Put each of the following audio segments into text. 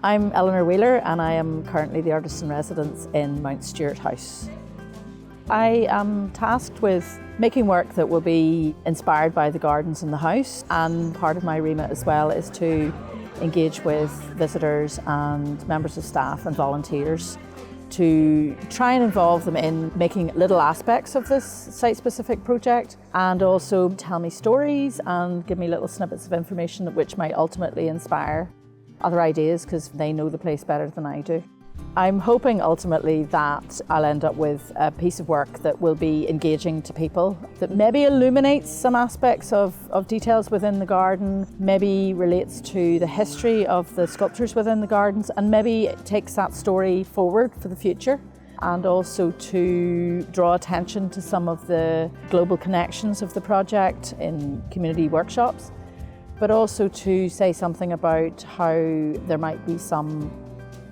I'm Eleanor Wheeler and I am currently the artist in residence in Mount Stewart house. I am tasked with making work that will be inspired by the gardens in the house, and part of my remit as well is to engage with visitors and members of staff and volunteers to try and involve them in making little aspects of this site-specific project, and also tell me stories and give me little snippets of information which might ultimately inspire other ideas because they know the place better than I do. I'm hoping ultimately that I'll end up with a piece of work that will be engaging to people, that maybe illuminates some aspects of details within the garden, maybe relates to the history of the sculptures within the gardens, and maybe takes that story forward for the future, and also to draw attention to some of the global connections of the project in community workshops, but also to say something about how there might be some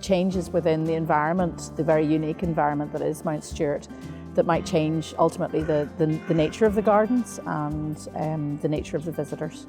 changes within the environment, the very unique environment that is Mount Stewart, that might change ultimately the nature of the gardens and the nature of the visitors.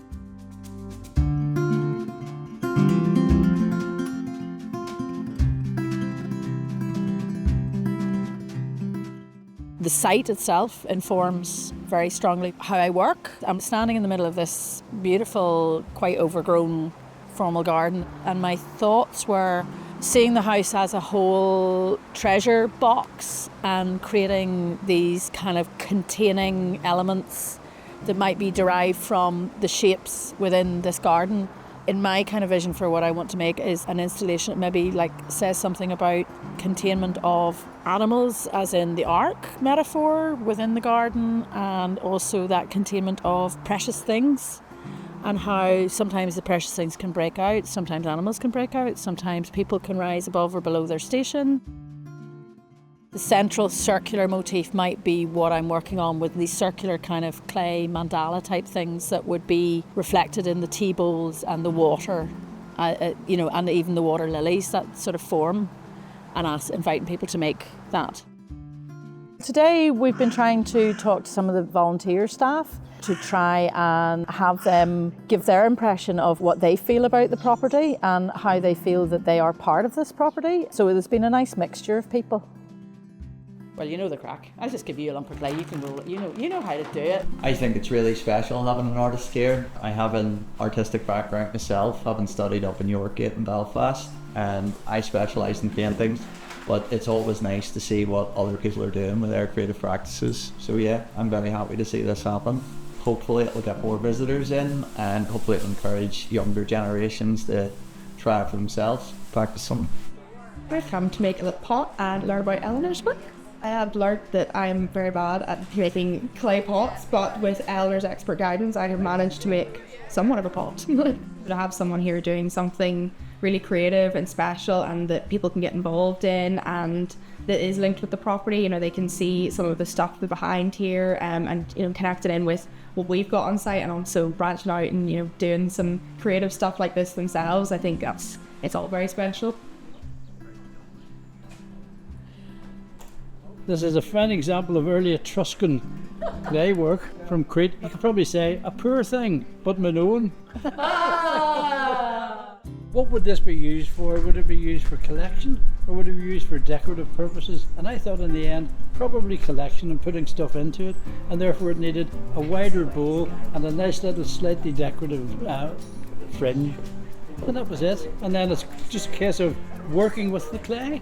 The site itself informs very strongly how I work. I'm standing in the middle of this beautiful, quite overgrown formal garden, and my thoughts were seeing the house as a whole treasure box and creating these kind of containing elements that might be derived from the shapes within this garden. In my kind of vision for what I want to make is an installation that maybe like says something about containment of animals, as in the ark metaphor within the garden, and also that containment of precious things, and how sometimes the precious things can break out, sometimes animals can break out, sometimes people can rise above or below their station. The central circular motif might be what I'm working on with these circular kind of clay mandala type things that would be reflected in the tea bowls and the water, and even the water lilies, that sort of form, and us inviting people to make that. Today we've been trying to talk to some of the volunteer staff to try and have them give their impression of what they feel about the property and how they feel that they are part of this property. So there's been a nice mixture of people. Well, you know the crack. I'll just give you a lump of clay. You can roll it. You know how to do it. I think it's really special having an artist here. I have an artistic background myself, having studied up in Yorkgate and Belfast, and I specialise in paintings. But it's always nice to see what other people are doing with their creative practices. So yeah, I'm very happy to see this happen. Hopefully it'll get more visitors in, and hopefully it'll encourage younger generations to try it for themselves, practice something. I've come to make a little pot and learn about Eleanor's work. I have learned that I'm very bad at making clay pots, but with Eleanor's expert guidance I have managed to make somewhat of a pot. To have someone here doing something really creative and special and that people can get involved in and that is linked with the property, they can see some of the stuff behind here, and connect it in with what we've got on site, and also branching out and doing some creative stuff like this themselves. I think it's all very special. This is a fine example of early Etruscan clay work from Crete. You could probably say a poor thing, but my own. What would this be used for? Would it be used for collection, or would it be used for decorative purposes? And I thought in the end, probably collection and putting stuff into it, and therefore it needed a wider bowl and a nice little slightly decorative fringe. And that was it. And then it's just a case of working with the clay.